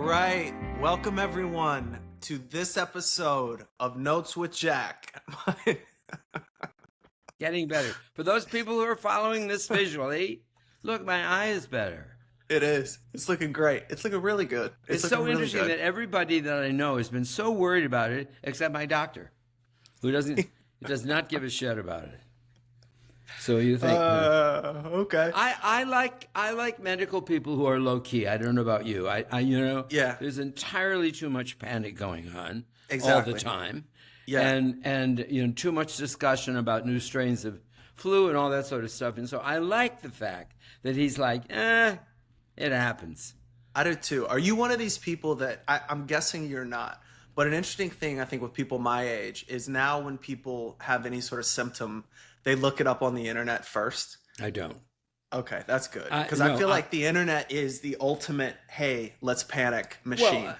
right. Welcome everyone to this episode of Notes with Jack. Getting better. For those people who are following this visually, look, my eye is better. It is. It's looking great. It's looking really good. It's looking so really interesting good. that everybody that I know has been so worried about it, except my doctor, who does not give a shit about it. So you think? Okay. I like medical people who are low key. I don't know about you. Yeah. There's entirely too much panic going on Exactly. all the time. Yeah. And too much discussion about new strains of flu and all that sort of stuff. And so I like the fact that he's like, it happens. I do too. Are you one of these people that I'm guessing you're not? But an interesting thing I think with people my age is now when people have any sort of symptom, they look it up on the internet first. I don't. Okay, that's good. Because I feel like the internet is the ultimate, hey, let's panic machine.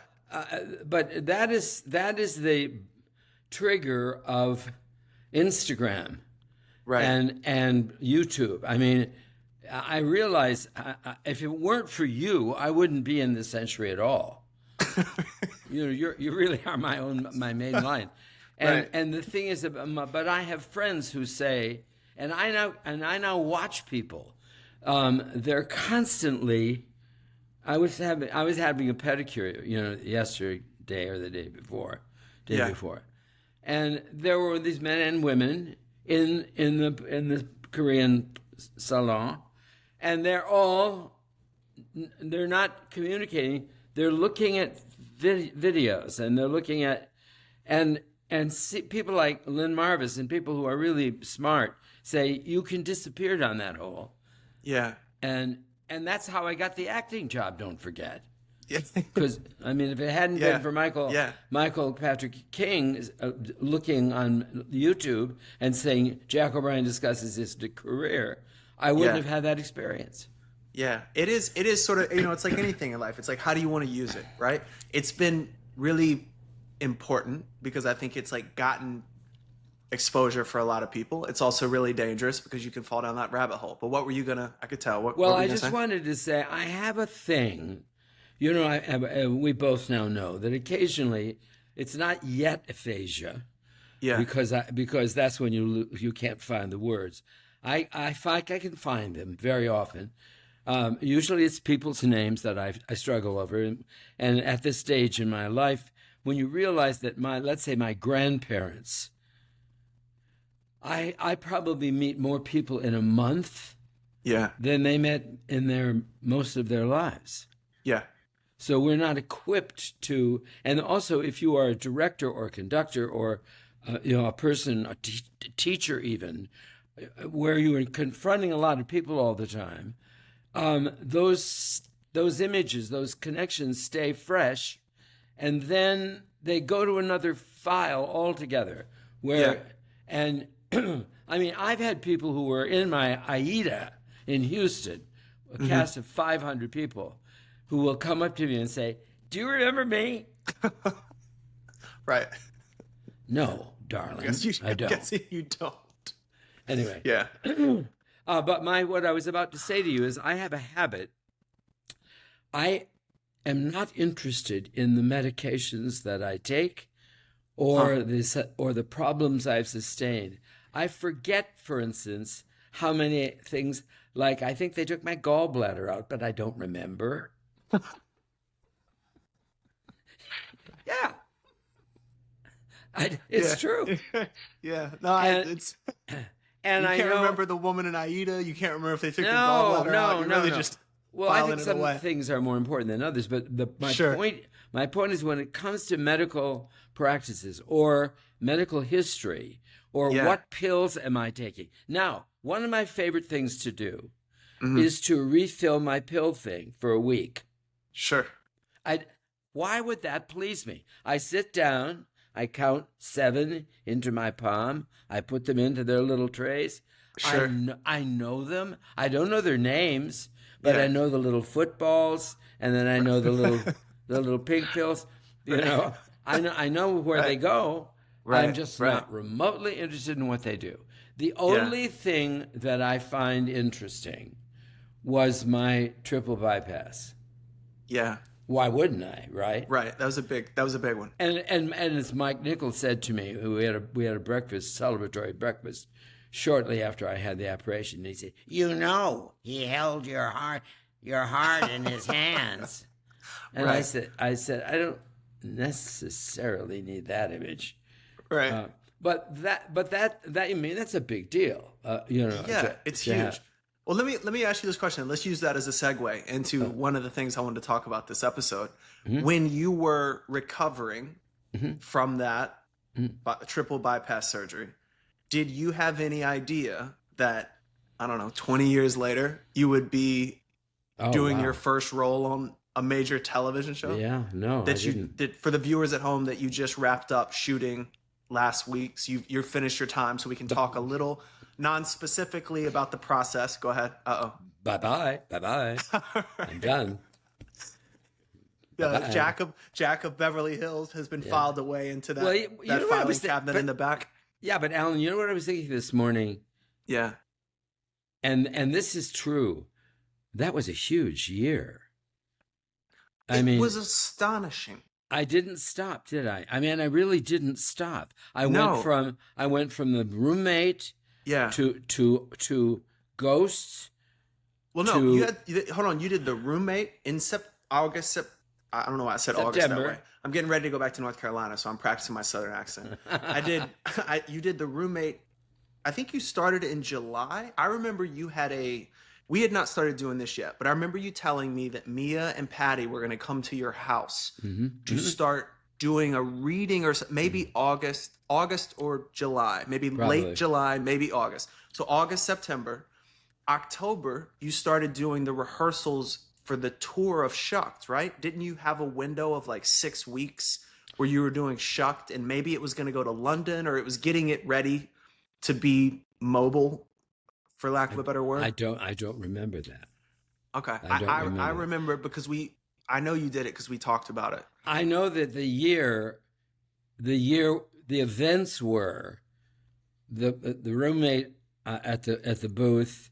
But that is the trigger of Instagram, Right. and YouTube. I mean, I realize if it weren't for you, I wouldn't be in this century at all. You really are my main line. Right. And the thing is, but I have friends who say, and I now watch people. They're constantly. I was having a pedicure, yesterday or the day before, and there were these men and women in the Korean salon, and they're not communicating. They're looking at videos, and they're looking at and see, people like Lynn Marvis and people who are really smart say you can disappear down that hole. Yeah. And that's how I got the acting job, don't forget. Yeah. Because, I mean, if it hadn't been for Michael Patrick King looking on YouTube and saying Jack O'Brien discusses his career, I wouldn't have had that experience. Yeah, it is sort of, it's like anything in life. It's like, how do you want to use it, right? It's been really important because I think it's like gotten exposure for a lot of people. It's also really dangerous because you can fall down that rabbit hole. But what were you I could tell. What I just wanted to say, I have a thing, we both now know that occasionally it's not yet aphasia. Yeah. Because that's when you can't find the words. I can find them very often. Usually it's people's names that I struggle over. And at this stage in my life, when you realize that let's say my grandparents, I probably meet more people in a month than they met in most of their lives. Yeah. So we're not equipped to, and also if you are a director or a conductor or a person, a teacher even, where you are confronting a lot of people all the time, those images, those connections stay fresh, and then they go to another file altogether. And I mean, I've had people who were in my AIDA in Houston, a cast of 500 people, who will come up to me and say, "Do you remember me?" Right. No, darling, I don't. I guess you don't. Anyway. Yeah. But what I was about to say to you is I have a habit. I am not interested in the medications that I take or the problems I've sustained. I forget, for instance, how many things, like I think they took my gallbladder out, but I don't remember. Yeah. It's true. Yeah. No, it's... And you can't remember the woman in AIDA. You can't remember if they took the gallbladder out. You're really just I think some things are more important than others. But my point is, when it comes to medical practices or medical history or what pills am I taking? Now, one of my favorite things to do is to refill my pill thing for a week. Sure. Why would that please me? I sit down. I count 7 into my palm. I put them into their little trays. Sure. I know them. I don't know their names, but I know the little footballs, and then I know the little pink pills. I know where they go. Right. I'm just not remotely interested in what they do. The only thing that I find interesting was my triple bypass. Yeah. why wouldn't I? Right. Right. That was a big one. And as Mike Nichols said to me, we had a breakfast, celebratory breakfast, shortly after I had the operation. He said, he held your heart in his hands. And Right. I said, I don't necessarily need that image. Right. But I mean, that's a big deal. Yeah, it's huge. have. Well, let me ask you this question. Let's use that as a segue into one of the things I wanted to talk about this episode. When you were recovering from that triple bypass surgery, did you have any idea that, I don't know, 20 years later, you would be doing your first role on a major television show? Yeah, no, that I you didn't. did, for the viewers at home, that you just wrapped up shooting last week. So you're finished your time, so we can talk a little non-specifically about the process. Go ahead. Bye-bye. I'm done. Jack of Beverly Hills has been filed away into that, that filing cabinet in the back. Yeah, but Alan, you know what I was thinking this morning? Yeah. And this is true. That was a huge year. It was astonishing. I didn't stop, did I? I mean, I really didn't stop. I went from the roommate to Ghosts. Well, no, hold on. You did the roommate in August. I don't know why I said September. August that way. I'm getting ready to go back to North Carolina, so I'm practicing my Southern accent. You did the roommate. I think you started in July. I remember we had not started doing this yet, but I remember you telling me that Mia and Patty were going to come to your house to start doing a reading, or maybe August or July, maybe Probably. late July, maybe August. So August, September, October, you started doing the rehearsals for the tour of Shucked, right? Didn't you have a window of like 6 weeks where you were doing Shucked, and maybe it was going to go to London, or it was getting it ready to be mobile, for lack of a better word? I don't remember that. Okay. I remember it because I know you did it because we talked about it. I know that the events were the roommate at the booth,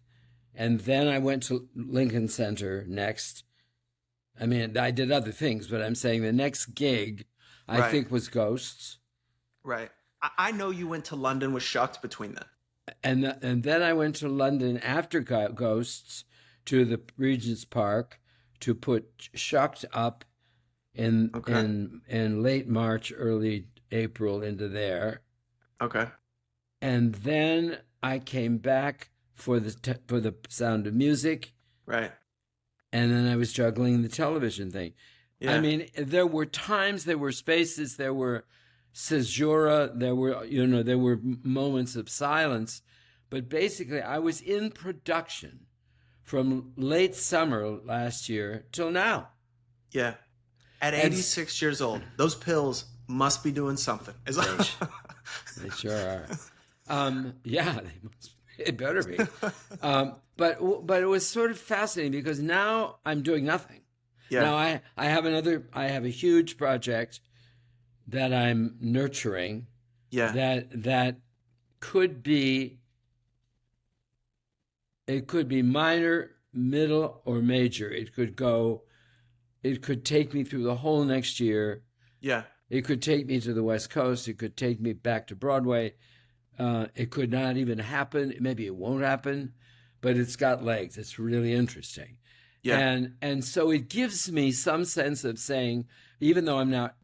and then I went to Lincoln Center next. I mean, I did other things, but I'm saying the next gig, I think, was Ghosts. Right. I know you went to London with Shucked between them. And then I went to London after Ghosts to the Regent's Park to put Shucked up in late March, early April into there. Okay. And then I came back for the Sound of Music. Right. And then I was juggling the television thing. Yeah. I mean, there were times, there were spaces, there were caesura, there were moments of silence, but basically I was in production from late summer last year till now. Yeah. At 86 years old, those pills must be doing something. They sure are. Yeah, they must. It better be. But it was sort of fascinating because now I'm doing nothing. Yeah. Now I have a huge project that I'm nurturing. Yeah. That could be. It could be minor, middle, or major. It could take me through the whole next year. Yeah. It could take me to the West Coast. It could take me back to Broadway. It could not even happen. Maybe it won't happen, but it's got legs. It's really interesting. Yeah. And so it gives me some sense of saying, even though I'm not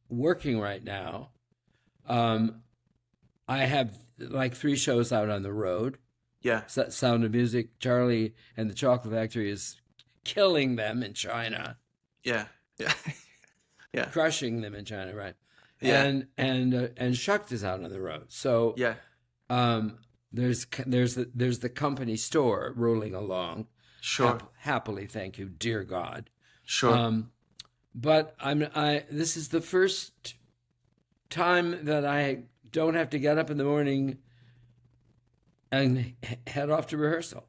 working right now, I have like 3 shows out on the road. Yeah. Sound of Music, Charlie and the Chocolate Factory is killing them in China. Yeah. Yeah. Yeah. Crushing them in China, right? Yeah. And Shucked is out on the road. So yeah. There's the company store rolling along. Sure. Happily, thank you, dear God. Sure. But this is the first time that I don't have to get up in the morning and head off to rehearsal.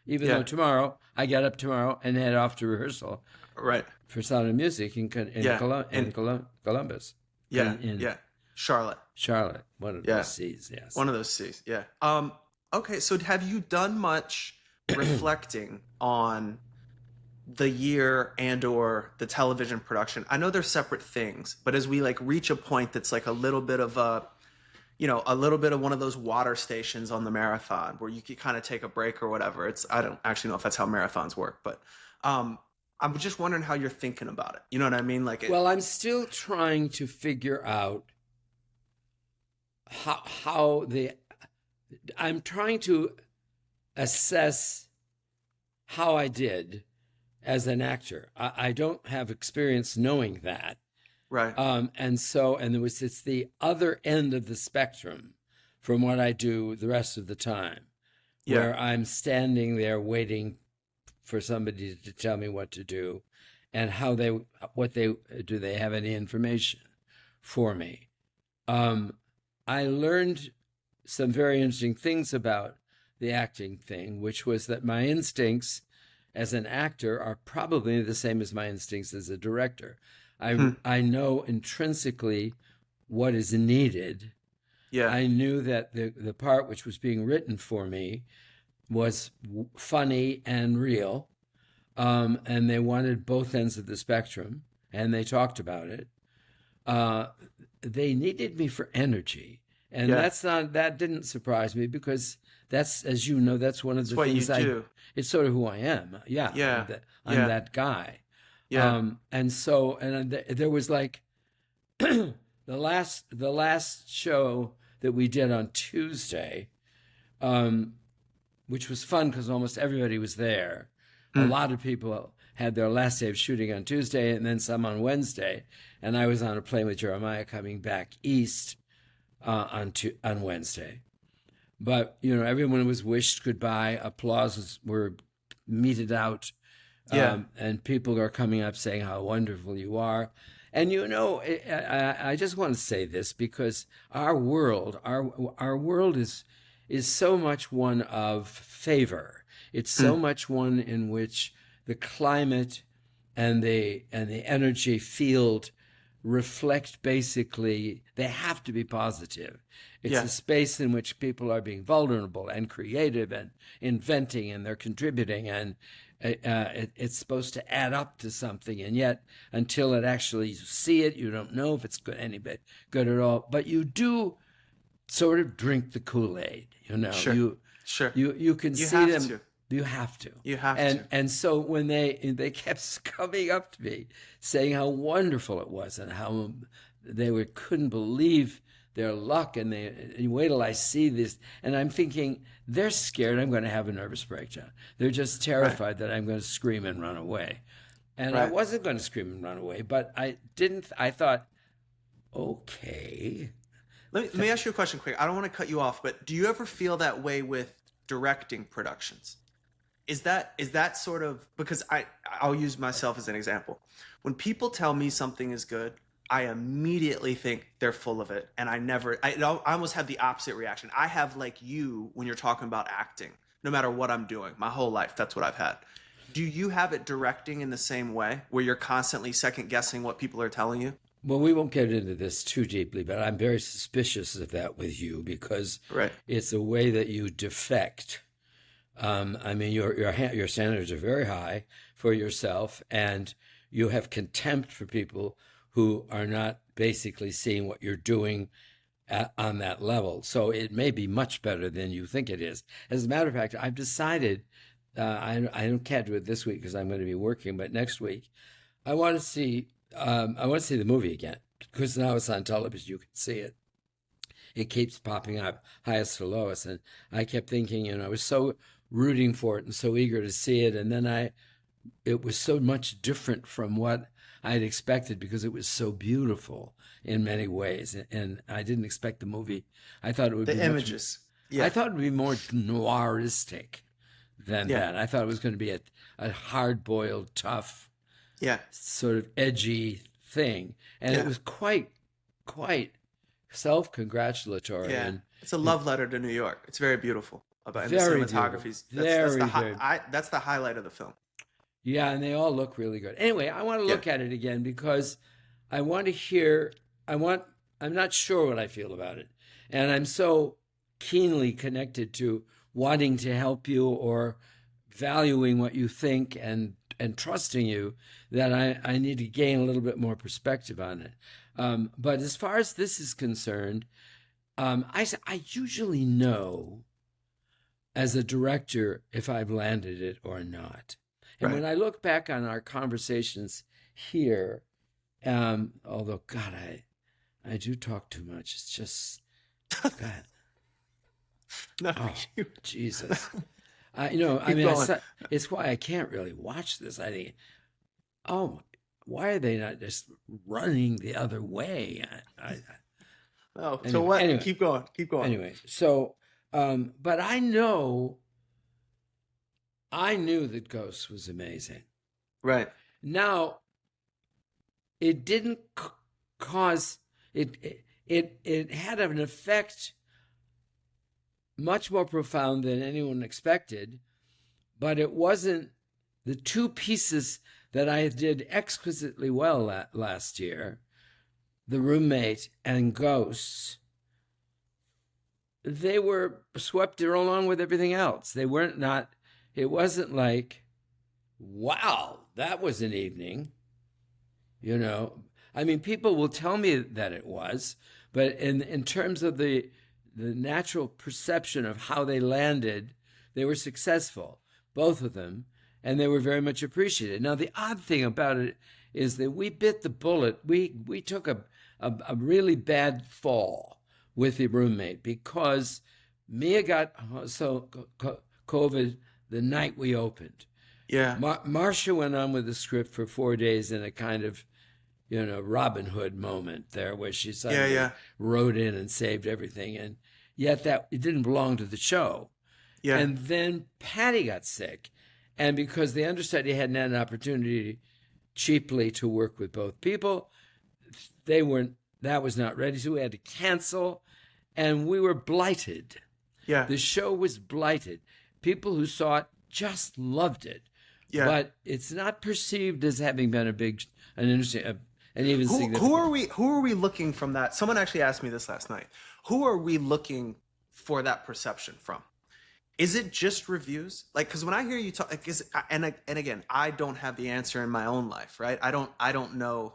Even though tomorrow I get up tomorrow and head off to rehearsal. Right. For Sound of Music in Columbus. Yeah. In Charlotte. One of those C's, yes. One of those C's, yeah. Okay, so have you done much reflecting on the year and or the television production, I know they're separate things, but as we like reach a point that's like a little bit of a, a little bit of one of those water stations on the marathon where you can kind of take a break or whatever. I don't actually know if that's how marathons work, but um, I'm just wondering how you're thinking about it. You know what I mean? Like it, Well, I'm still trying to figure out how the I'm trying to assess how I did as an actor. I don't have experience knowing that. right. And it's the other end of the spectrum from what I do the rest of the time, Yeah. where I'm standing there waiting for somebody to tell me what to do and what they do. They have any information for me? I learned some very interesting things about the acting thing, which was that my instincts as an actor are probably the same as my instincts as a director. I know intrinsically what is needed. Yeah. I knew that the part which was being written for me was funny and real, and they wanted both ends of the spectrum, and they talked about it. They needed me for energy, and Yeah. that didn't surprise me because that's, as you know, that's one of the What you things do. it's sort of who I am. Yeah, Yeah. I'm Yeah. that guy. Yeah. There was like the last show that we did on Tuesday, which was fun because almost everybody was there. A lot of people had their last day of shooting on Tuesday and then some on Wednesday. And I was on a plane with Jeremiah coming back east on Wednesday. But, everyone was wished goodbye. Applauses were meted out. Yeah. And people are coming up saying how wonderful you are. And, I just want to say this because our world is so much one of favor. It's so much one in which the climate and the energy field reflect basically they have to be positive. It's Yeah. a space in which people are being vulnerable and creative and inventing and they're contributing and it's supposed to add up to something, and yet until it actually you see it, you don't know if it's any bit good at all. But you do sort of drink the Kool-Aid, Sure. Sure. You can You see have them. to. You have to. You have and to. and so when they kept coming up to me saying how wonderful it was and how they couldn't believe their luck, and you wait till I see this, and I'm thinking they're scared I'm going to have a nervous breakdown. They're just terrified that I'm going to scream and run away. And I Right. wasn't going to scream and run away, but I didn't. I thought, okay. Let me ask you a question quick. I don't want to cut you off, but do you ever feel that way with directing productions? Is that sort of because I'll use myself as an example. When people tell me something is good, I immediately think they're full of it, and I almost have the opposite reaction. I have like you when you're talking about acting. No matter what I'm doing, my whole life, that's what I've had. Do you have it directing in the same way, where you're constantly second guessing what people are telling you? Well, we won't get into this too deeply, but I'm very suspicious of that with you because Right. it's a way that you defect. I mean, your standards are very high for yourself, and you have contempt for people who are not basically seeing what you're doing on that level. So it may be much better than you think it is. As a matter of fact, I've decided I can't do it this week because I'm going to be working, but next week I want to see the movie again because now it's on television. You can see it. It keeps popping up, highest to lowest, and I kept thinking, I was so rooting for it and so eager to see it, and then it was so much different from what I had expected because it was so beautiful in many ways, and I didn't expect the movie. I thought it would The be images. I Yeah. thought it would be more noiristic than Yeah. that. I thought it was going to be a hard-boiled, tough, Yeah. sort of edgy thing, and Yeah. it was quite self-congratulatory. Yeah. And It's a love letter to New York. It's very beautiful. About and the very cinematography's beautiful. that's the highlight of the film. Yeah, and they all look really good. Anyway, I want to Yeah. look at it again because I want to hear. I'm not sure what I feel about it, and I'm so keenly connected to wanting to help you or valuing what you think and and trusting you that I need to gain a little bit more perspective on it. But as far as this is concerned, I usually know as a director if I've landed it or not. And Right. when I look back on our conversations here, although God, I do talk too much. It's just God. No, Oh, you Jesus. keep going. It's why I can't really watch this. I think, oh, why are they not just running the other way? Oh, so Anyway, what? anyway, Keep going. Keep going. anyway. So, but I knew that Ghost was amazing. Right. Now, it didn't cause it. It had an effect much more profound than anyone expected, but it wasn't the two pieces that I did exquisitely well last year, The Roommate and Ghosts. They were swept along with everything else. They weren't not. It wasn't like, wow, that was an evening. I mean, people will tell me that it was, but in terms of the natural perception of how they landed, they were successful, both of them, and they were very much appreciated. Now, the odd thing about it is that we bit the bullet. We took a really bad fall with The Roommate because Mia got COVID the night we opened. Yeah. Marcia went on with the script for 4 days in a kind of, Robin Hood moment there where she suddenly wrote in and saved everything. And yet that it didn't belong to the show. Yeah. And then Patty got sick. And because the understudy hadn't had an opportunity cheaply to work with both people, that was not ready. So we had to cancel. And we were blighted. Yeah. The show was blighted. People who saw it just loved it. Yeah. But it's not perceived as having been an interesting, and even significant. Who are we looking from that? Someone actually asked me this last night. Who are we looking for that perception from? Is it just reviews? Like, because when I hear you talk, like, and again, I don't have the answer in my own life, right? I don't know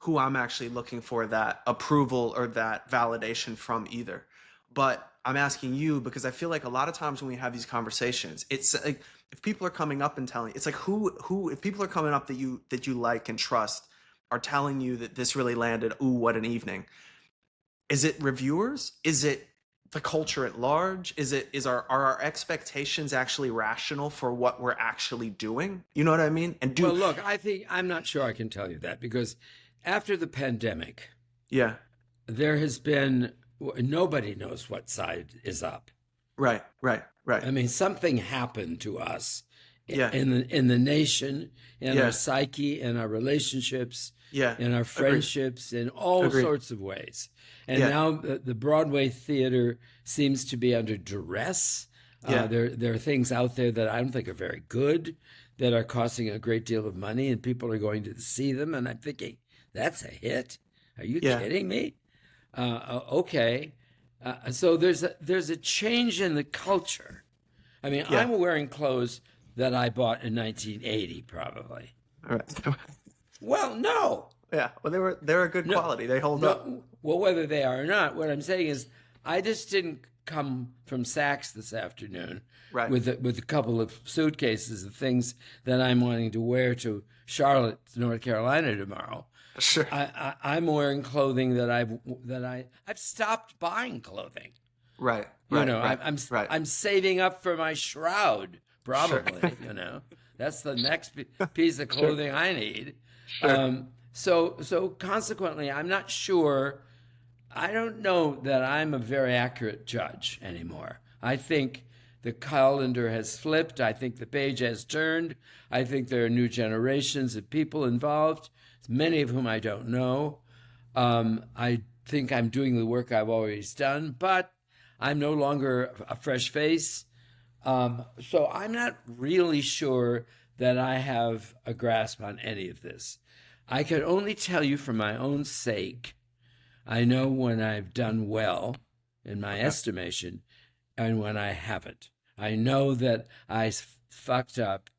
who I'm actually looking for that approval or that validation from either. But I'm asking you because I feel like a lot of times when we have these conversations, it's like if people are coming up and telling, it's like who if people are coming up that you like and trust are telling you that this really landed, ooh, what an evening. Is it reviewers? Is it the culture at large? Are our expectations actually rational for what we're actually doing? You know what I mean? And Well, look, I'm not sure I can tell you that because after the pandemic, yeah, there has been nobody knows what side is up. Right. I mean, something happened to us Yeah. in the nation, in Yeah. our psyche, in our relationships, Yeah. in our friendships, in all Agreed. sorts of ways. And Yeah. now the Broadway theater seems to be under duress. Yeah. There are things out there that I don't think are very good, that are costing a great deal of money, and people are going to see them. And I'm thinking, that's a hit? Are you Yeah. kidding me? Okay. So there's a change in the culture. I mean, Yeah. I'm wearing clothes that I bought in 1980, probably. All right. Well, no. Yeah. Well, they're a good quality. They hold up. Well, whether they are or not, what I'm saying is, I just didn't come from Saks this afternoon Right. with a couple of suitcases of things that I'm wanting to wear to Charlotte, North Carolina tomorrow. Sure. I'm wearing clothing that I've stopped buying clothing. Right. I'm saving up for my shroud, probably. That's the next piece of clothing I need. Sure. So consequently, I'm not sure. I don't know that I'm a very accurate judge anymore. I think the calendar has flipped. I think the page has turned. I think there are new generations of people involved, many of whom I don't know. I think I'm doing the work I've always done, but I'm no longer a fresh face. So I'm not really sure that I have a grasp on any of this. I can only tell you for my own sake, I know when I've done well, in my estimation, and when I haven't. I know that I fucked up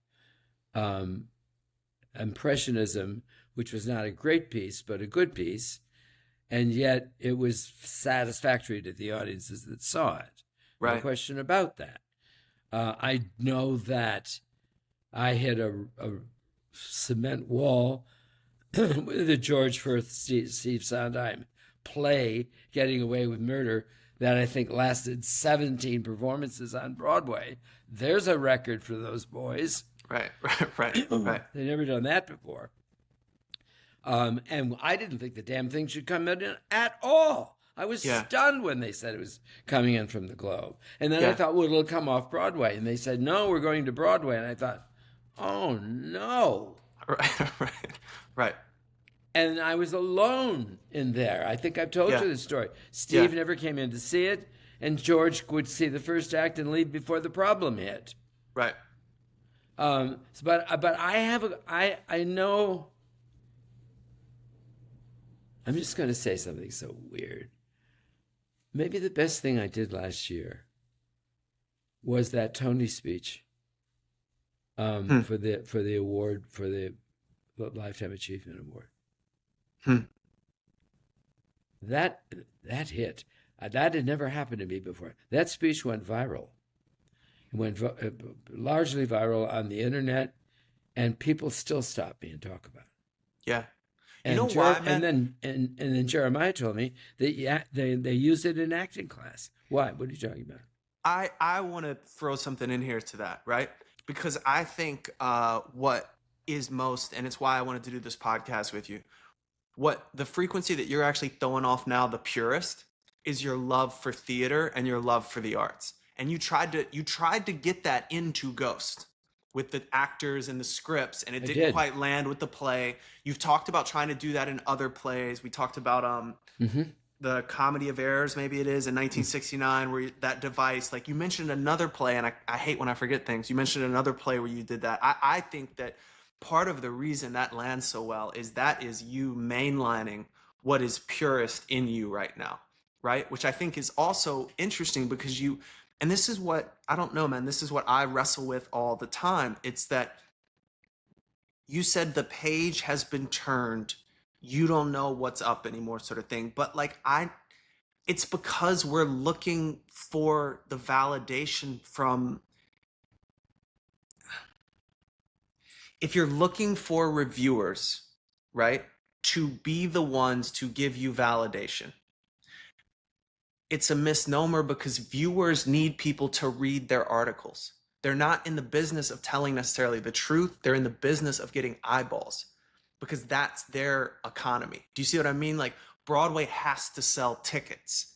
um, Impressionism, which was not a great piece, but a good piece, and yet it was satisfactory to the audiences that saw it. No Right. question about that. I know that I hit a cement wall with the George Firth, Steve Sondheim play, Getting Away with Murder, that I think lasted 17 performances on Broadway. There's a record for those boys. Right. Right. They'd never done that before. And I didn't think the damn thing should come in at all. I was stunned when they said it was coming in from the Globe. And then I thought, well, it'll come off Broadway. And they said, no, we're going to Broadway. And I thought, oh, no. Right. And I was alone in there. I think I've told you this story. Steve never came in to see it. And George would see the first act and leave before the problem hit. Right. But I know. I'm just going to say something so weird. Maybe the best thing I did last year was that Tony speech for the award, for the Lifetime Achievement Award. That hit. That had never happened to me before. That speech went viral. It went largely viral on the internet, and people still stop me and talk about it. Yeah. And you know why, man? And then Jeremiah told me that they used it in acting class. Why? What are you talking about? I want to throw something in here to that, right? Because I think what is most, and it's why I wanted to do this podcast with you, what the frequency that you're actually throwing off now, the purest, is your love for theater and your love for the arts. And you tried to get that into Ghost with the actors and the scripts, and it didn't quite land with the play. You've talked about trying to do that in other plays. We talked about the Comedy of Errors, maybe it is, in 1969, where that device, like you mentioned another play, and I hate when I forget things. You mentioned another play where you did that. I think that part of the reason that lands so well is you mainlining what is purest in you right now, right? Which I think is also interesting because and this is what, I don't know, man, this is what I wrestle with all the time. It's that you said the page has been turned, you don't know what's up anymore, sort of thing. But like it's because we're looking for the validation from, if you're looking for reviewers, right, to be the ones to give you validation, it's a misnomer because viewers need people to read their articles. They're not in the business of telling necessarily the truth. They're in the business of getting eyeballs because that's their economy. Do you see what I mean? Like Broadway has to sell tickets,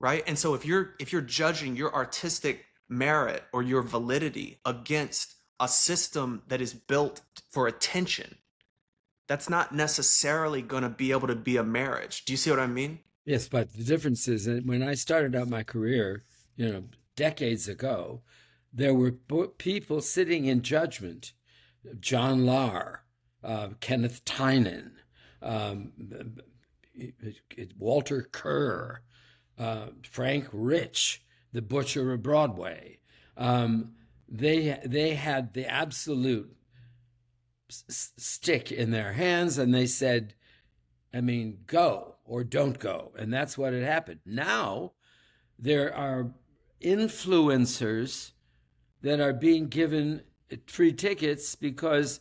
right? And so if you're judging your artistic merit or your validity against a system that is built for attention, that's not necessarily going to be able to be a marriage. Do you see what I mean? Yes, but the difference is that when I started out my career, decades ago, there were people sitting in judgment. John Lahr, Kenneth Tynan, Walter Kerr, Frank Rich, the Butcher of Broadway. They had the absolute stick in their hands, and they said, go or don't go. And that's what had happened. Now there are influencers that are being given free tickets because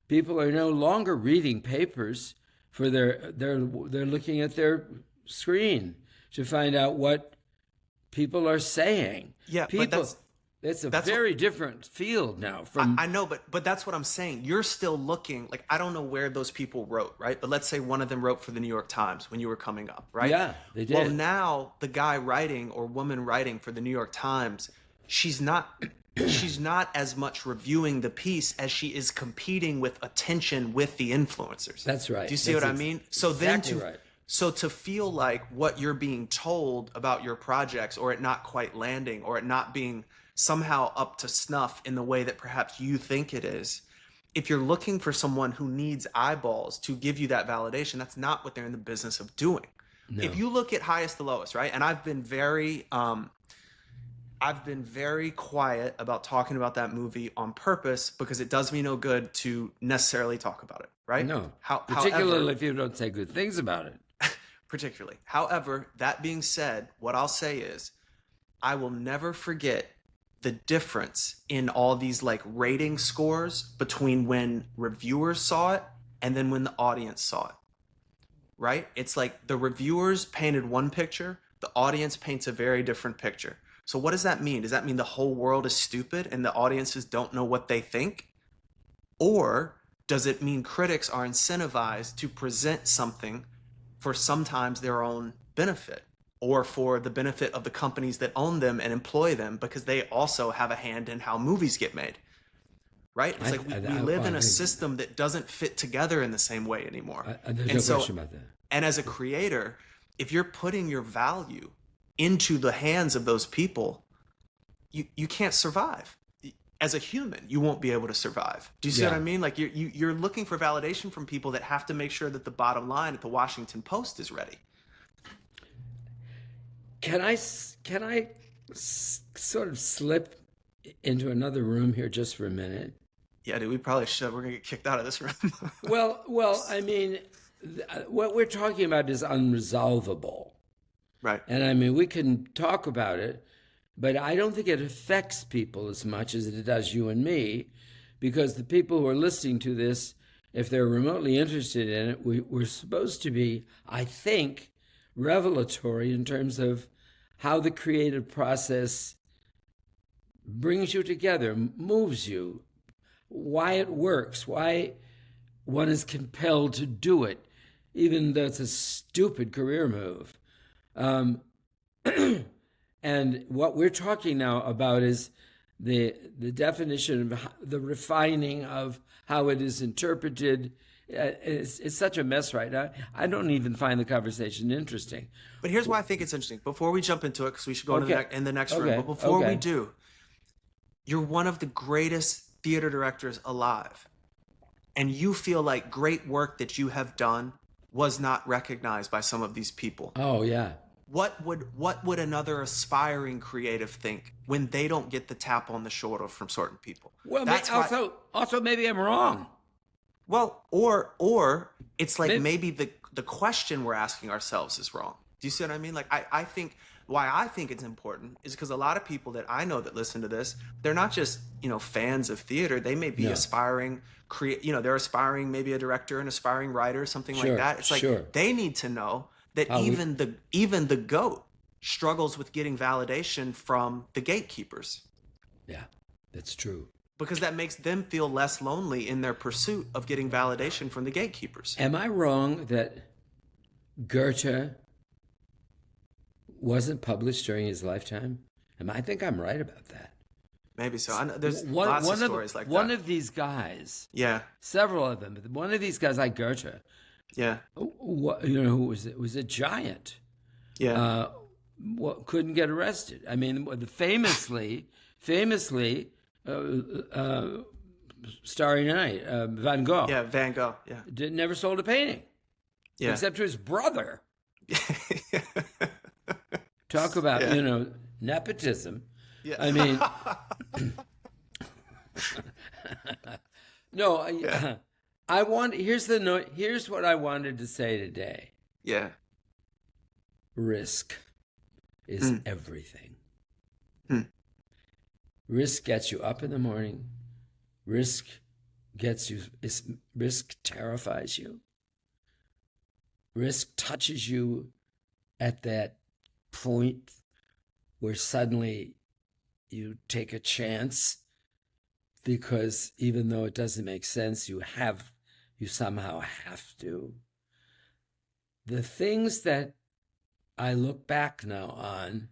people are no longer reading papers for they're looking at their screen to find out what people are saying. Yeah, but that's a very different field now. I know, but that's what I'm saying. You're still looking, like, I don't know where those people wrote, right? But let's say one of them wrote for the New York Times when you were coming up, right? Yeah, they did. Well, now the guy writing or woman writing for the New York Times, she's not as much reviewing the piece as she is competing with attention with the influencers. That's right. Do you see what I mean? So exactly right. So to feel like what you're being told about your projects, or it not quite landing, or it not being somehow up to snuff in the way that perhaps you think it is, if you're looking for someone who needs eyeballs to give you that validation, that's not what they're in the business of doing. No. If you look at Highest to Lowest, right? And I've been very I've been very quiet about talking about that movie on purpose because it does me no good to necessarily talk about it, right? No, However, particularly if you don't say good things about it. particularly. However, that being said, what I'll say is I will never forget the difference in all these like rating scores between when reviewers saw it and then when the audience saw it, right? It's like the reviewers painted one picture, the audience paints a very different picture. So what does that mean? Does that mean the whole world is stupid and the audiences don't know what they think? Or does it mean critics are incentivized to present something for sometimes their own benefit or for the benefit of the companies that own them and employ them because they also have a hand in how movies get made? Right? It's like we live in a system that doesn't fit together in the same way anymore. There's no question about that. And as a creator, if you're putting your value into the hands of those people, you can't survive. As a human, you won't be able to survive. Do you see what I mean? Like you're looking for validation from people that have to make sure that the bottom line at the Washington Post is ready. Can I sort of slip into another room here just for a minute? Yeah, dude, we probably should. We're gonna get kicked out of this room. Well, I mean, what we're talking about is unresolvable. Right. And I mean, we can talk about it, but I don't think it affects people as much as it does you and me, because the people who are listening to this, if they're remotely interested in it, we're supposed to be, I think, revelatory in terms of how the creative process brings you together, moves you, why it works, why one is compelled to do it, even though it's a stupid career move. And what we're talking now about is the definition of the refining of how it is interpreted. It's such a mess right now. I don't even find the conversation interesting. But here's why I think it's interesting. Before we jump into it, because we should go in the next room. But before Okay. we do, you're one of the greatest theater directors alive. And you feel like great work that you have done was not recognized by some of these people. Oh, yeah. What would another aspiring creative think when they don't get the tap on the shoulder from certain people? Well, also maybe I'm wrong. Well, or it's like maybe the question we're asking ourselves is wrong. Do you see what I mean? Like I think why I think it's important is because a lot of people that I know that listen to this, they're not just, fans of theater. They may be aspiring they're aspiring maybe a director, an aspiring writer, something like that. It's like they need to know that even the GOAT struggles with getting validation from the gatekeepers. Yeah, that's true. Because that makes them feel less lonely in their pursuit of getting validation from the gatekeepers. Am I wrong that Goethe wasn't published during his lifetime? I think I'm right about that. Maybe so. I know there's lots of stories like that. One of these guys, several of them, but one of these guys like Goethe, who was a giant. Yeah. Couldn't get arrested. I mean, famously, Starry Night, Van Gogh. Yeah, Van Gogh. Yeah. Never sold a painting. Yeah. Except to his brother. Talk about, nepotism. Yeah. I mean, no, here's what I wanted to say today. Yeah. Risk is everything. Risk gets you up in the morning. Risk terrifies you. Risk touches you at that point where suddenly you take a chance because even though it doesn't make sense, you somehow have to. The things that I look back now on,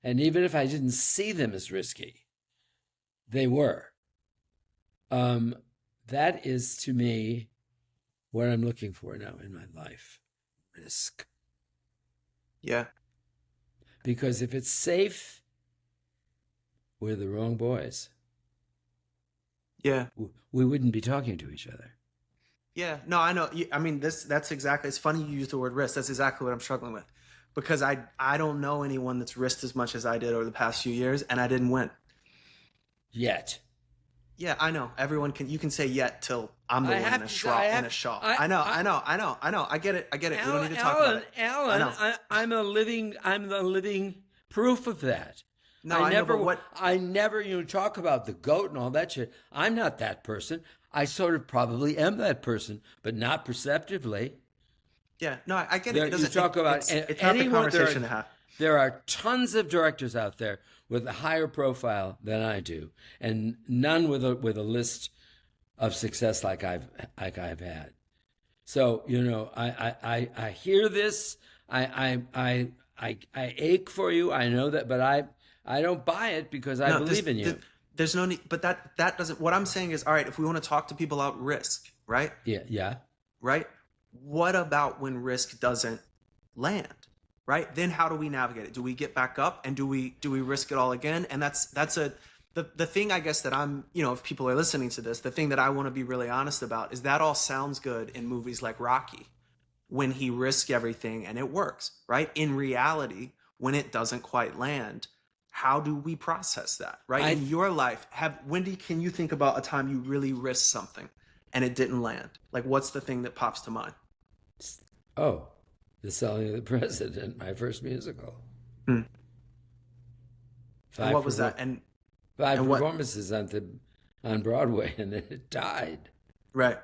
and even if I didn't see them as risky, they were. That is to me what I'm looking for now in my life. Risk. Yeah. Because if it's safe, we're the wrong boys. Yeah. We wouldn't be talking to each other. Yeah. No, I know. I mean, that's exactly, it's funny you use the word risk. That's exactly what I'm struggling with. because I don't know anyone that's risked as much as I did over the past few years, and I didn't win. Yet. Yeah, I know. Everyone can. You can say yet till I'm the I one have in a to say, straw. I have- In a shawl. I- I know. I- I know. I know. I know. I get it. I get it. We don't need to talk Alan, about it. Alan, I know. I'm the living proof of that. No, I know, but what- I never, talk about the goat and all that shit. I'm not that person. I sort of probably am that person, but not perceptively. Yeah. No, I get it. It You doesn't. talk about it's not the anyone. conversation to have. There are tons of directors out there with a higher profile than I do, and none with a list of success like I've had. So I hear this. I ache for you. I know that, but I don't buy it because I believe in you. There's no need, but that doesn't. What I'm saying is, all right. If we want to talk to people about risk, right? Yeah. Right. What about when risk doesn't land? Right? Then how do we navigate it? Do we get back up and do we risk it all again? And that's the thing, I guess, that I'm, if people are listening to this, the thing that I want to be really honest about is that all sounds good in movies like Rocky when he risks everything and it works, right? In reality, when it doesn't quite land, how do we process that, right? In your life, Wendy, can you think about a time you really risked something and it didn't land? Like, what's the thing that pops to mind? Oh, The Selling of the President, my first musical. And what was that? And performances on Broadway, and then it died. Right.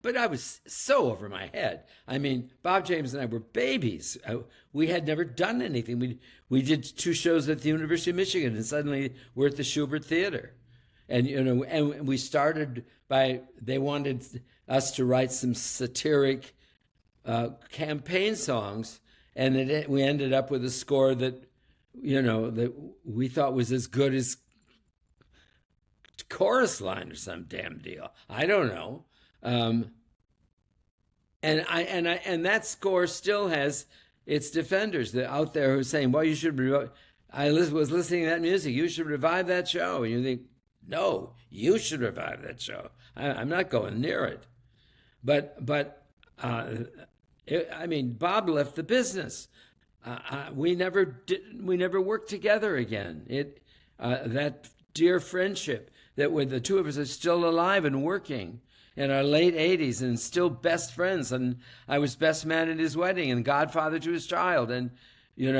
But I was so over my head. I mean, Bob James and I were babies. We had never done anything. We did 2 shows at the University of Michigan, and suddenly we're at the Schubert Theater. And and we started they wanted us to write some satiric campaign songs, and we ended up with a score that that we thought was as good as Chorus Line or some damn deal. I don't know. And that score still has its defenders out there who are saying, "Well, you should." I was listening to that music. You should revive that show. And you think, no, you should revive that show. I'm not going near it. But Bob left the business. We never worked together again. That dear friendship that when the two of us are still alive and working in our late 80s and still best friends, and I was best man at his wedding and godfather to his child, and it's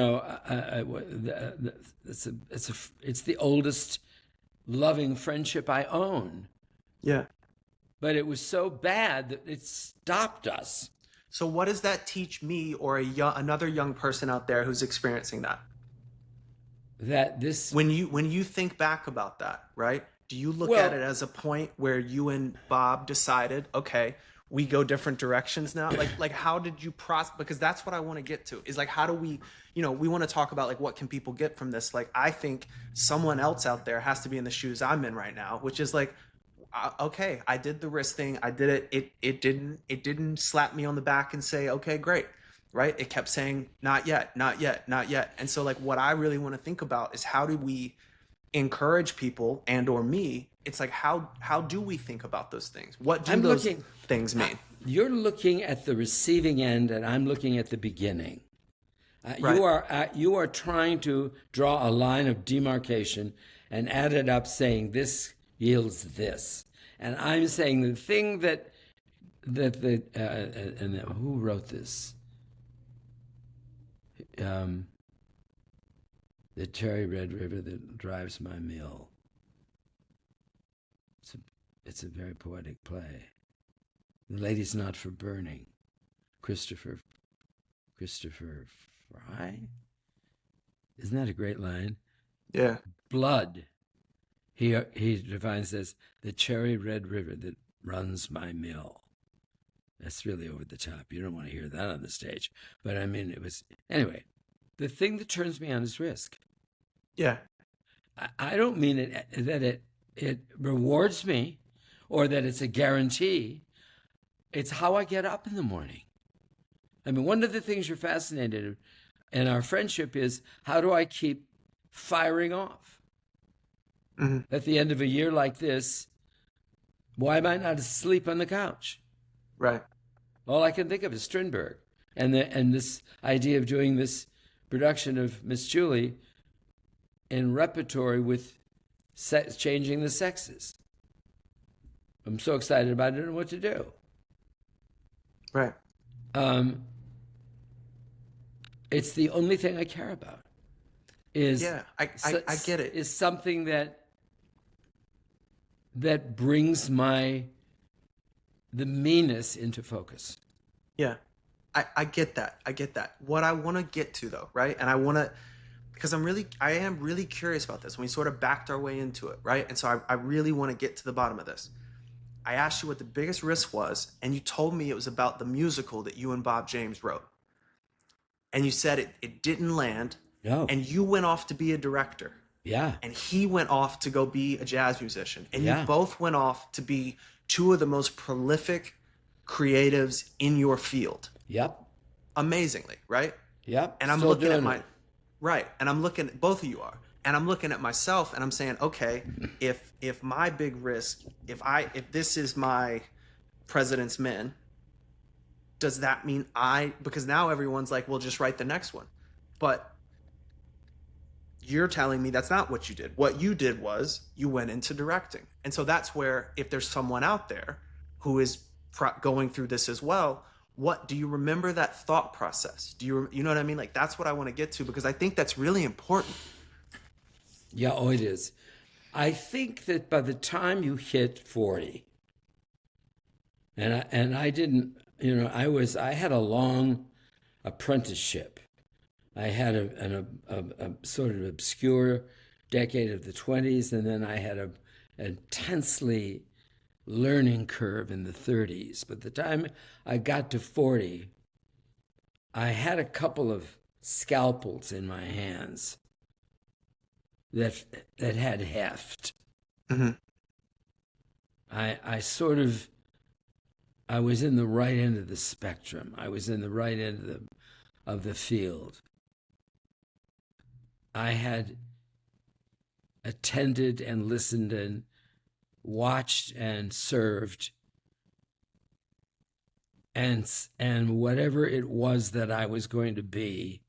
the oldest loving friendship I own. Yeah. But it was so bad that it stopped us. So what does that teach me or another young person out there who's experiencing that? When you think back about that, right? Do you look at it as a point where you and Bob decided, okay, we go different directions now? Like how did you process? Because that's what I want to get to. Is like, how do we, we want to talk about like what can people get from this? Like, I think someone else out there has to be in the shoes I'm in right now, which is like, okay, I did the risk thing. I did it. It didn't slap me on the back and say, okay, great. Right. It kept saying, not yet, not yet, not yet. And so like, what I really want to think about is how do we encourage people and or me? It's like, how do we think about those things? What do those things mean? You're looking at the receiving end and I'm looking at the beginning. Right. You are trying to draw a line of demarcation and add it up saying this yields this. And I'm saying the thing that who wrote this? The cherry red river that drives my mill. It's a very poetic play. The lady's not for burning. Christopher Fry? Isn't that a great line? Yeah. Blood. He defines as the cherry red river that runs my mill. That's really over the top. You don't want to hear that on the stage. But I mean, it was... Anyway, the thing that turns me on is risk. Yeah. I don't mean that it rewards me or that it's a guarantee. It's how I get up in the morning. I mean, one of the things you're fascinated in our friendship is how do I keep firing off? Mm-hmm. At the end of a year like this, why am I not asleep on the couch? Right. All I can think of is Strindberg. and this idea of doing this production of Miss Julie in repertory with changing the sexes. I'm so excited about it. I don't know what to do. Right. It's the only thing I care about. I get it. Is something that brings the meanness into focus. Yeah. I get that. I get that. What I want to get to though, right? And because I am really curious about this. We sort of backed our way into it, right? And so I really want to get to the bottom of this. I asked you what the biggest risk was, and you told me it was about the musical that you and Bob James wrote. And you said it didn't land. No. And you went off to be a director. Yeah. And he went off to go be a jazz musician. And Yeah. you both went off to be two of the most prolific creatives in your field. Yep. Amazingly, right? Yep. And I'm Still looking at doing my it. right. And I'm looking at both of you are. And I'm looking at myself and I'm saying, okay, if my big risk, if this is my President's Men, does that mean because now everyone's like, well, just write the next one. But you're telling me that's not what you did. What you did was you went into directing. And so that's where, if there's someone out there who is going through this as well, what do you remember that thought process? You know what I mean? Like, that's what I want to get to, because I think that's really important. Yeah, it is. I think that by the time you hit 40, and I didn't, I had a long apprenticeship. I had a sort of obscure decade of the 20s, and then I had an intensely learning curve in the 30s. But the time I got to 40, I had a couple of scalpels in my hands that had heft. Mm-hmm. I was in the right end of the spectrum. I was in the right end of the field. I had attended and listened and watched and served, and whatever it was that I was going to be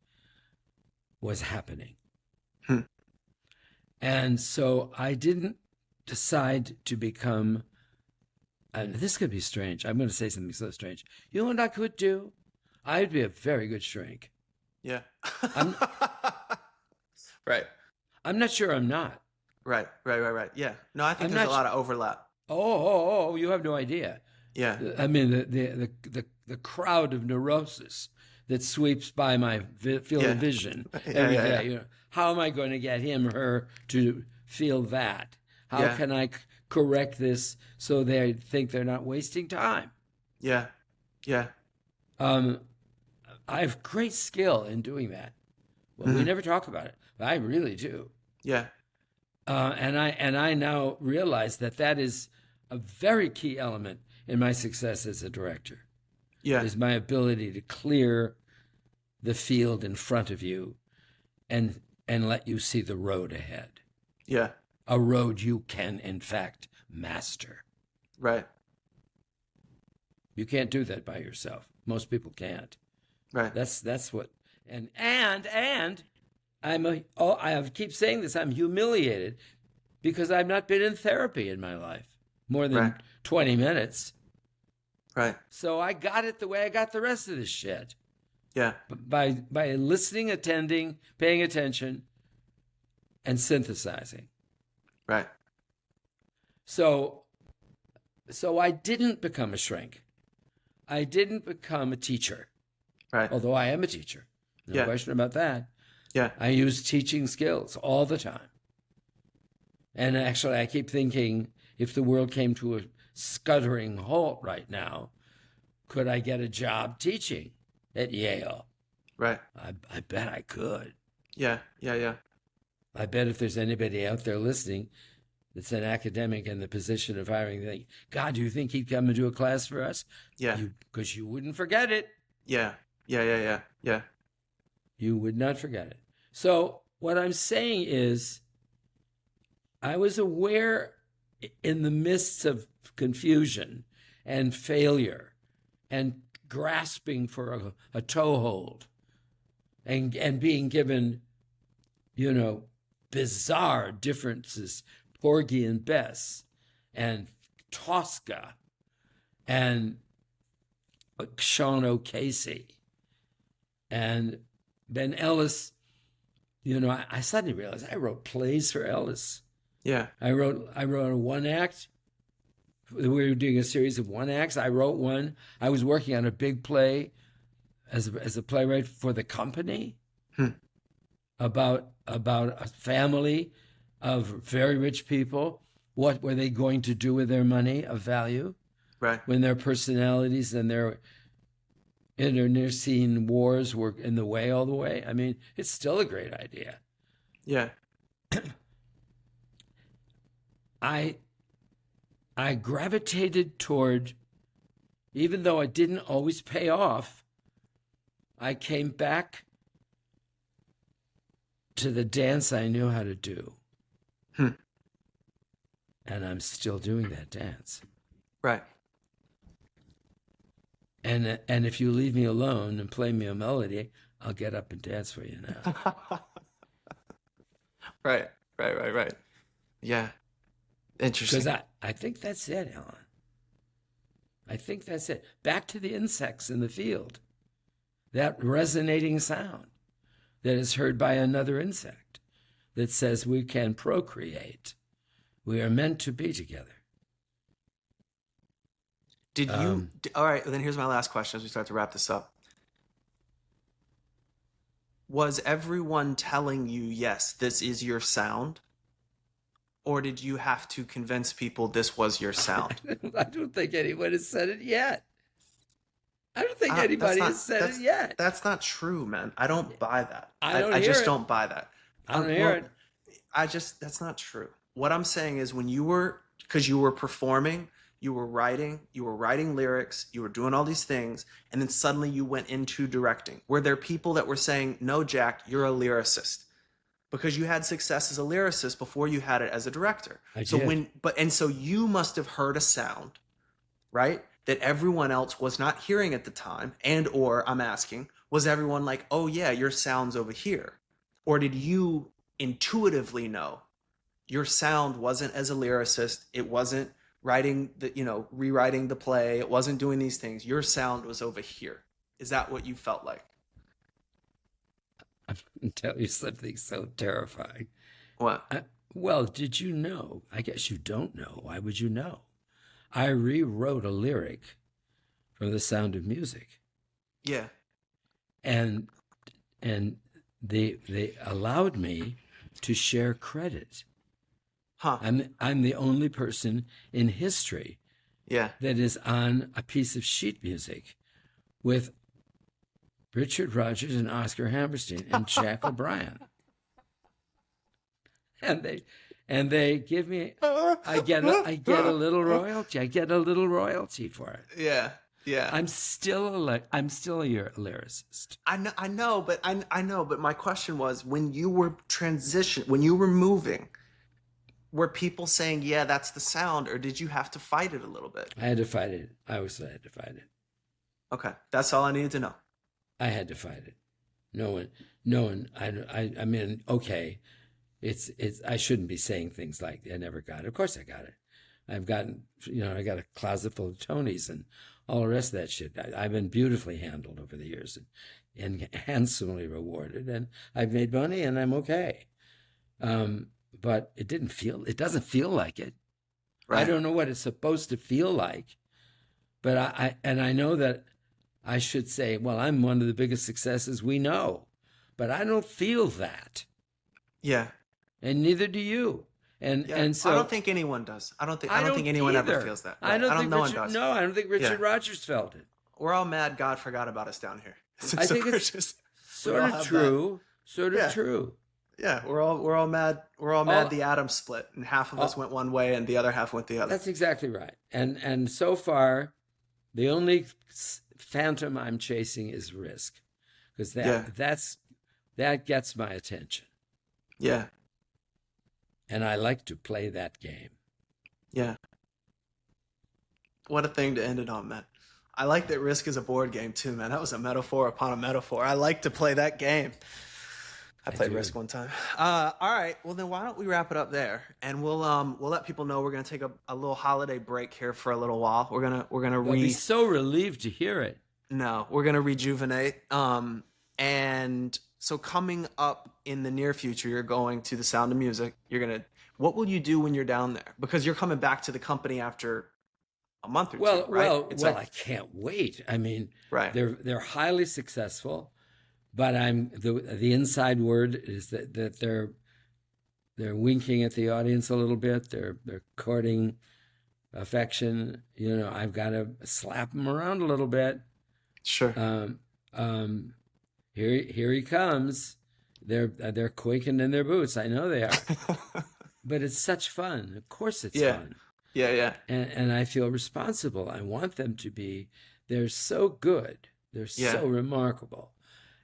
was happening. And so I didn't decide to become, and this could be strange. I'm going to say something so strange. You know what I could do? I'd be a very good shrink. Yeah. I'm, right. I'm not sure I'm not. Right. Yeah. No, I think I'm there's not a lot of overlap. Oh, you have no idea. Yeah. I mean, the crowd of neurosis that sweeps by my field of vision every day. Yeah. How am I going to get him or her to feel that? How can I correct this so they think they're not wasting time? Yeah. I have great skill in doing that. Well, we never talk about it, but I really do. Yeah. And I now realize that is a very key element in my success as a director. Yeah. Is my ability to clear the field in front of you and let you see the road ahead. Yeah. A road you can, in fact, master. Right. You can't do that by yourself. Most people can't. Right. That's what. And I keep saying this. I'm humiliated because I've not been in therapy in my life more than 20 minutes. Right. So I got it the way I got the rest of this shit. Yeah. By listening, attending, paying attention, and synthesizing. Right. So I didn't become a shrink. I didn't become a teacher. Right. Although I am a teacher. No question about that. Yeah. I use teaching skills all the time. And actually, I keep thinking, if the world came to a scuttering halt right now, could I get a job teaching at Yale? Right. I bet I could. Yeah. I bet if there's anybody out there listening that's an academic in the position of hiring, God, do you think he'd come and do a class for us? Yeah. Because you wouldn't forget it. Yeah. You would not forget it. So what I'm saying is, I was aware in the midst of confusion and failure and grasping for a toehold and being given, bizarre differences, Porgy and Bess and Tosca and Sean O'Casey. And then Ellis, I suddenly realized I wrote plays for Ellis. Yeah. I wrote a one act. We were doing a series of one acts. I wrote one. I was working on a big play as a playwright for the company about a family of very rich people. What were they going to do with their money of value? Right. When their personalities and their internecine wars were in the way all the way. I mean, it's still a great idea. Yeah. I gravitated toward, even though it didn't always pay off, I came back to the dance I knew how to do. And I'm still doing that dance. Right. And if you leave me alone and play me a melody, I'll get up and dance for you now. Right. Yeah. Interesting. Because I think that's it, Helen. I think that's it. Back to the insects in the field. That resonating sound that is heard by another insect that says we can procreate. We are meant to be together. Did you? All right. Then here's my last question as we start to wrap this up. Was everyone telling you, yes, this is your sound? Or did you have to convince people this was your sound? I don't think anyone has said it yet. I don't think anybody has said it yet. That's not true, man. I don't buy that. I just don't buy that. I don't hear it. That's not true. What I'm saying is because you were performing, you were writing lyrics, you were doing all these things, and then suddenly you went into directing. Were there people that were saying, no, Jack, you're a lyricist? Because you had success as a lyricist before you had it as a director. So you must have heard a sound, right, that everyone else was not hearing at the time, and or I'm asking, was everyone like, oh yeah, your sound's over here? Or did you intuitively know your sound wasn't as a lyricist, it wasn't rewriting the play, it wasn't doing these things, your sound was over here? Is that what you felt like? I'm going to tell you something so terrifying. What? Well, did you know? I guess you don't know. Why would you know? I rewrote a lyric from The Sound of Music. Yeah. And they allowed me to share credit. Huh. I'm the only person in history that is on a piece of sheet music with Richard Rodgers and Oscar Hammerstein and Jack O'Brien. And they give me, I get a little royalty. I get a little royalty for it. Yeah. I'm still a lyricist. I know, but my question was, when you were when you were moving, were people saying, yeah, that's the sound, or did you have to fight it a little bit? I had to fight it. I always had to fight it. Okay. That's all I needed to know. I had to fight it. No one, I mean, okay, it's, I shouldn't be saying things like I never got it. Of course I got it. I've gotten, I got a closet full of Tonys and all the rest of that shit. I've been beautifully handled over the years and handsomely rewarded, and I've made money and I'm okay. But it doesn't feel like it. Right. I don't know what it's supposed to feel like, but I know that I should say, well, I'm one of the biggest successes we know, but I don't feel that. Yeah. And neither do you. And so I don't think anyone does. I don't think anyone ever feels that. Right? I don't think no one does. No, I don't think Richard Rodgers felt it. We're all mad God forgot about us down here. I think it's sort of true. True. Yeah, we're all mad. We're all mad. The atom split, and half of us went one way, and the other half went the other. That's exactly right. And so far, the only phantom I'm chasing is risk, because that gets my attention. Yeah. And I like to play that game. Yeah. What a thing to end it on, man. I like that Risk is a board game too, man. That was a metaphor upon a metaphor. I like to play that game. I played Risk one time. All right. Well, then why don't we wrap it up there, and we'll let people know we're gonna take a little holiday break here for a little while. We're gonna I'd be so relieved to hear it. No, we're gonna rejuvenate. And so coming up in the near future, you're going to the Sound of Music. What will you do when you're down there? Because you're coming back to the company after a month or two, right? I can't wait. I mean, right. They're highly successful, but the inside word is that they're winking at the audience a little bit. They're courting affection. You know, I've got to slap them around a little bit. Sure. Here he comes. They're quaking in their boots. I know they are. But it's such fun. Of course it's fun. Yeah. And I feel responsible. I want them to be. They're so good. They're so remarkable.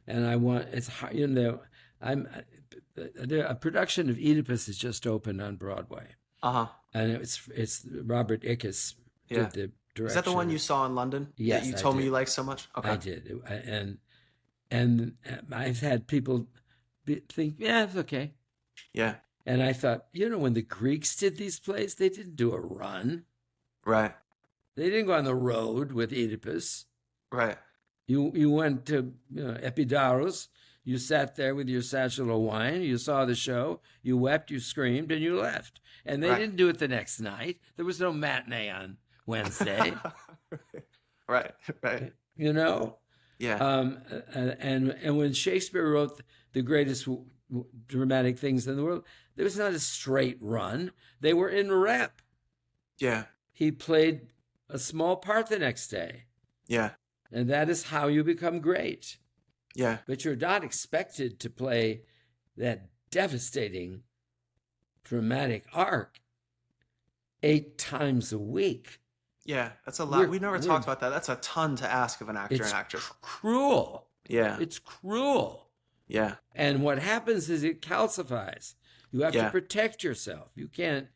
And it's hard, you know, a production of Oedipus has just opened on Broadway. And it's Robert Ickes did the direction. Is that the one you saw in London? Yes, that you told me you liked so much? Okay. I did. And I've had people think, yeah, it's okay. Yeah. And I thought, you know, when the Greeks did these plays, they didn't do a run. Right. They didn't go on the road with Oedipus. Right. You went to Epidaurus. You sat there with your satchel of wine. You saw the show. You wept. You screamed, and you left. And they didn't do it the next night. There was no matinee on Wednesday. Right. You know. Yeah. And when Shakespeare wrote the greatest dramatic things in the world, there was not a straight run. They were in rep. Yeah. He played a small part the next day. Yeah. And that is how you become great. Yeah. But you're not expected to play that devastating dramatic arc 8 times a week. Yeah, that's a lot. We never talked about that. That's a ton to ask of an actor and actress. It's cruel. Yeah. It's cruel. Yeah. And what happens is it calcifies. You have to protect yourself. You can't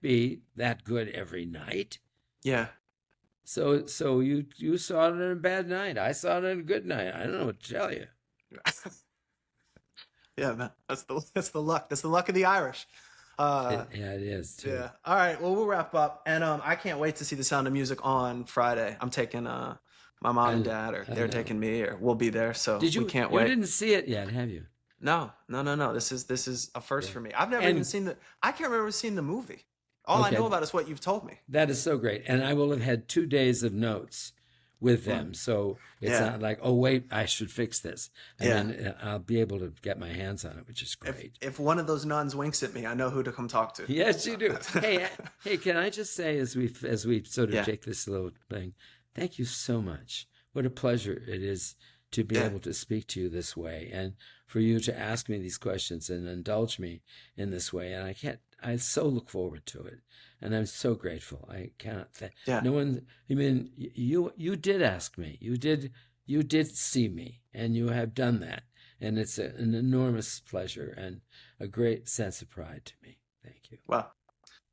be that good every night. Yeah. So you saw it on a bad night. I saw it on a good night. I don't know what to tell you. Yeah, man. That's the luck. That's the luck of the Irish. It is too. Yeah. All right. Well, we'll wrap up, and I can't wait to see the Sound of Music on Friday. I'm taking my mom and dad, or they're taking me, or we'll be there. So we can't wait. You didn't see it yet, have you? No. This is a first for me. I've never even seen I can't remember seeing the movie. All I know about is what you've told me. That is so great, and I will have had 2 days of notes with them, so it's not like, oh wait, I should fix this. And then I'll be able to get my hands on it, which is great. If one of those nuns winks at me, I know who to come talk to. Yes, you do. Hey, can I just say, as we sort of take this little thing, thank you so much. What a pleasure it is to be able to speak to you this way, and for you to ask me these questions and indulge me in this way. And I so look forward to it, and I'm so grateful. I cannot no one. I mean, you did ask me. You did see me, and you have done that, and it's an enormous pleasure and a great sense of pride to me. Thank you. Well,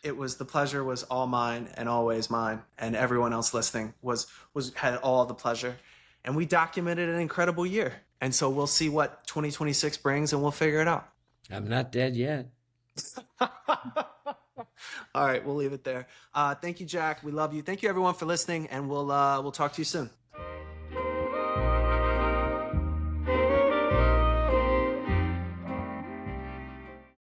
the pleasure was all mine and always mine, and everyone else listening had all the pleasure, and we documented an incredible year. And so we'll see what 2026 brings, and we'll figure it out. I'm not dead yet. All right, we'll leave it there. Thank you, Jack. We love you. Thank you, everyone, for listening, and we'll talk to you soon.